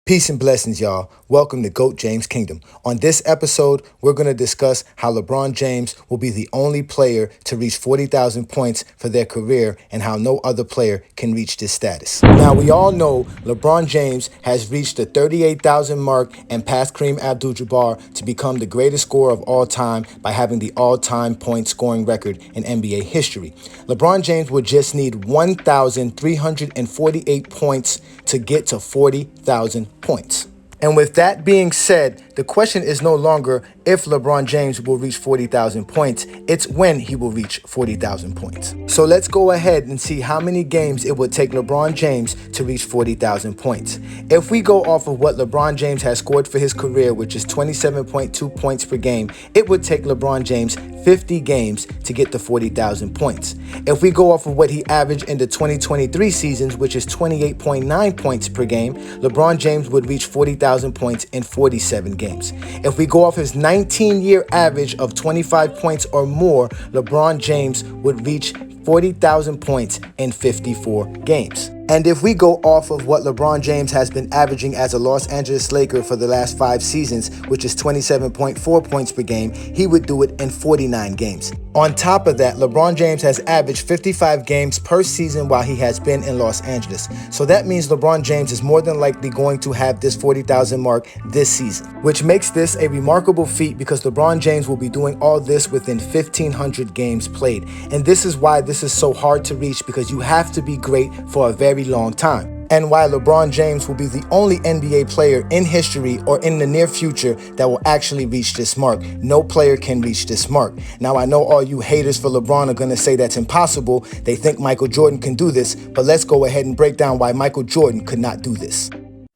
Peace and blessings, y'all. Welcome to GOAT James Kingdom. On this episode, we're going to discuss how LeBron James will be the only player to reach 40,000 points for their career and how no other player can reach this status. Now, we all know LeBron James has reached the 38,000 mark and passed Kareem Abdul-Jabbar to become the greatest scorer of all time by having the all-time point scoring record in NBA history. LeBron James would just need 1,348 points to get to 40,000 points. And with that being said, the question is no longer if LeBron James will reach 40,000 points, it's when he will reach 40,000 points. So let's go ahead and see how many games it would take LeBron James to reach 40,000 points. If we go off of what LeBron James has scored for his career, which is 27.2 points per game, it would take LeBron James 50 games to get to 40,000 points. If we go off of what he averaged in the 2023 seasons, which is 28.9 points per game, LeBron James would reach 40,000 points in 47 games. If we go off his 19-year average of 25 points or more, LeBron James would reach 40,000 points in 54 games. And if we go off of what LeBron James has been averaging as a Los Angeles Laker for the last 5 seasons, which is 27.4 points per game, he would do it in 49 games. On top of that, LeBron James has averaged 55 games per season while he has been in Los Angeles. So that means LeBron James is more than likely going to have this 40,000 mark this season, which makes this a remarkable feat because LeBron James will be doing all this within 1,500 games played. And this is why this is so hard to reach, because you have to be great for a very long time. And why LeBron James will be the only NBA player in history or in the near future that will actually reach this mark. No player can reach this mark. Now, I know all you haters for LeBron are going to say that's impossible. They think Michael Jordan can do this, but let's go ahead and break down why Michael Jordan could not do this.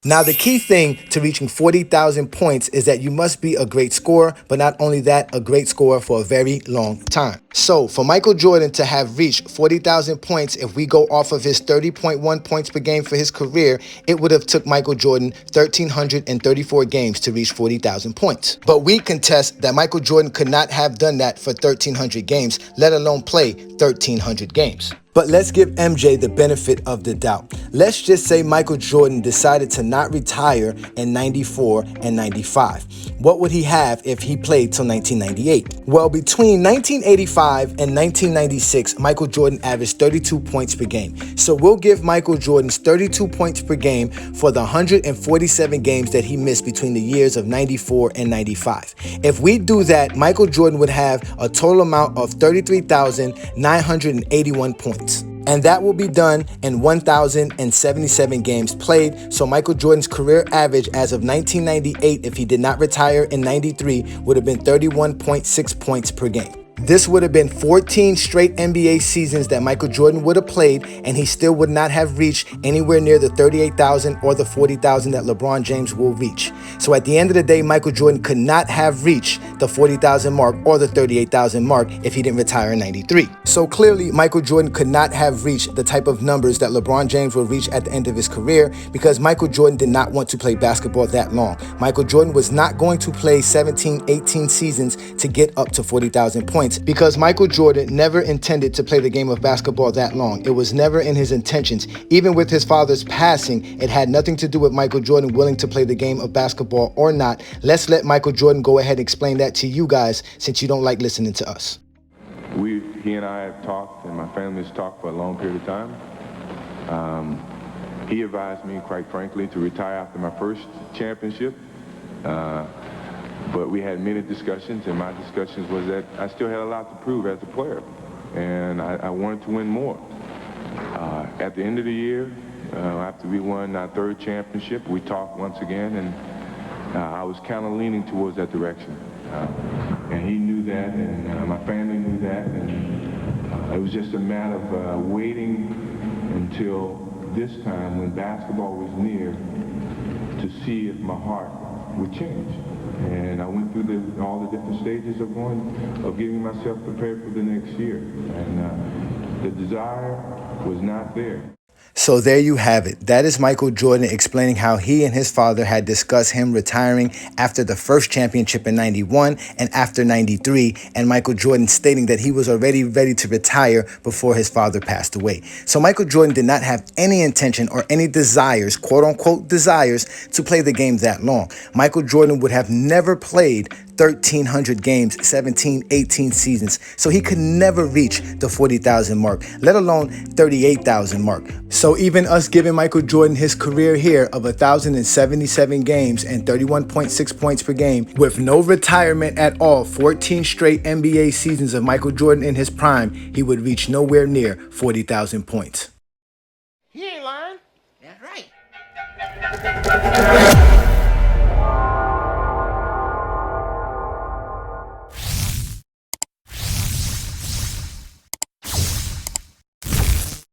Now, the key thing to reaching 40,000 points is that you must be a great scorer, but not only that, a great scorer for a very long time. So, for Michael Jordan to have reached 40,000 points, if we go off of his 30.1 points per game for his career, it would have took Michael Jordan 1,334 games to reach 40,000 points. But we contest that Michael Jordan could not have done that for 1,300 games, let alone play 1,300 games. But let's give MJ the benefit of the doubt. Let's just say Michael Jordan decided to not retire in 94 and 95. What would he have if he played till 1998? Well, between 1985 and 1996, Michael Jordan averaged 32 points per game. So we'll give Michael Jordan's 32 points per game for the 147 games that he missed between the years of 94 and 95. If we do that, Michael Jordan would have a total amount of 33,981 points. And that will be done in 1,077 games played. So Michael Jordan's career average as of 1998, if he did not retire in 93, would have been 31.6 points per game. This would have been 14 straight NBA seasons that Michael Jordan would have played, and he still would not have reached anywhere near the 38,000 or the 40,000 that LeBron James will reach. So at the end of the day, Michael Jordan could not have reached the 40,000 mark or the 38,000 mark if he didn't retire in 93. So clearly, Michael Jordan could not have reached the type of numbers that LeBron James will reach at the end of his career because Michael Jordan did not want to play basketball that long. Michael Jordan was not going to play 17, 18 seasons to get up to 40,000 points. Because Michael Jordan never intended to play the game of basketball that long. It was never in his intentions. Even with his father's passing, it had nothing to do with Michael Jordan willing to play the game of basketball or not. Let's let Michael Jordan go ahead and explain that to you guys, since you don't like listening to us. He and I have talked, and my family has talked for a long period of time. He advised me, quite frankly, to retire after my first championship. But we had many discussions, and my discussions was that I still had a lot to prove as a player, and I wanted to win more. At the end of the year, after we won our 3rd championship, we talked once again, and I was kind of leaning towards that direction. And he knew that, and my family knew that, and it was just a matter of waiting until this time when basketball was near to see if my heart would change. And I went through all the different stages of getting myself prepared for the next year. And the desire was not there. So there you have it. That is Michael Jordan explaining how he and his father had discussed him retiring after the first championship in 91 and after 93, and Michael Jordan stating that he was already ready to retire before his father passed away. So Michael Jordan did not have any intention or any desires, quote unquote desires, to play the game that long. Michael Jordan would have never played 1,300 games, 17, 18 seasons. So he could never reach the 40,000 mark, let alone 38,000 mark. So even us giving Michael Jordan his career here of 1,077 games and 31.6 points per game with no retirement at all, 14 straight NBA seasons of Michael Jordan in his prime, he would reach nowhere near 40,000 points. He ain't lying. That's right.